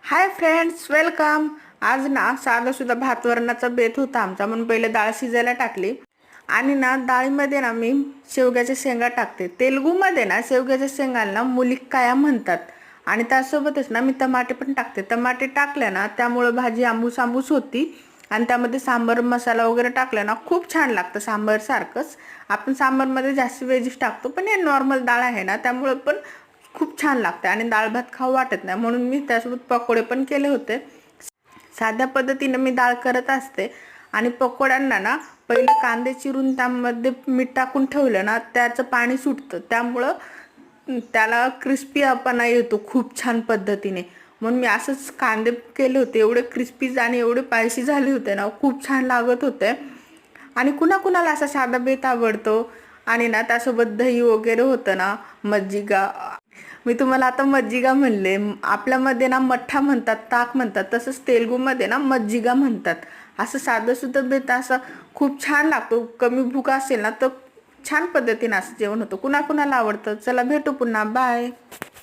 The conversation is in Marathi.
Hi friends, welcome. आज ना साधा सुद्धा भात वरणाचा बेत होता आमचा, म्हणून पहिले डाळ शिजायला टाकली आणि ना डाळीमध्ये ना मी शेवग्याच्या शेंगा टाकते. तेलुगूमध्ये ना शेवग्याच्या शेंगांना मुलिक्काया म्हणतात आणि त्यासोबतच ना मी टमाटे पण टाकते. टमाटे टाकले ना त्यामुळे भाजी आंबूस आंबूस होती आणि त्यामध्ये सांबर मसाला वगैरे टाकला ना खूप छान लागतं. सांबर सारखंच आपण सांबरमध्ये जास्त वेजीस टाकतो, पण हे नॉर्मल डाळ आहे ना त्यामुळे पण खूप छान लागते आणि डाळ भात खाऊ वाटत नाही, म्हणून मी त्यासोबत पकोडे पण केले होते. साध्या पद्धतीने मी डाळ करत असते आणि पकोड्यांना ना पहिलं कांदे चिरून त्यामध्ये मीठ टाकून ठेवलं ना त्याचं पाणी सुटतं, त्यामुळं त्याला क्रिस्पीपणा येतो खूप छान पद्धतीने. म्हणून मी असंच कांदे केले होते, एवढे क्रिस्पी आणि एवढे स्पायसी झाले होते ना, खूप छान लागत होते. आणि कुणाकुणाला असा साधा बेत आवडतो आणि ना त्यासोबत दही वगैरे होतं ना, मज्जिगा. मी तुम्हाला आता मज्जिगा म्हणले, आपल्यामध्ये ना मठ्ठा म्हणतात, ताक म्हणतात, तसंच तेलुगूमध्ये ना मज्जिगा म्हणतात. असं साधं सुद्धा बेत असं खूप छान लागतो. कमी भूक असेल ना तर छान पद्धतीने असं जेवण होतं. कुणाकुणाला आवडतं. चला भेटू पुन्हा, बाय.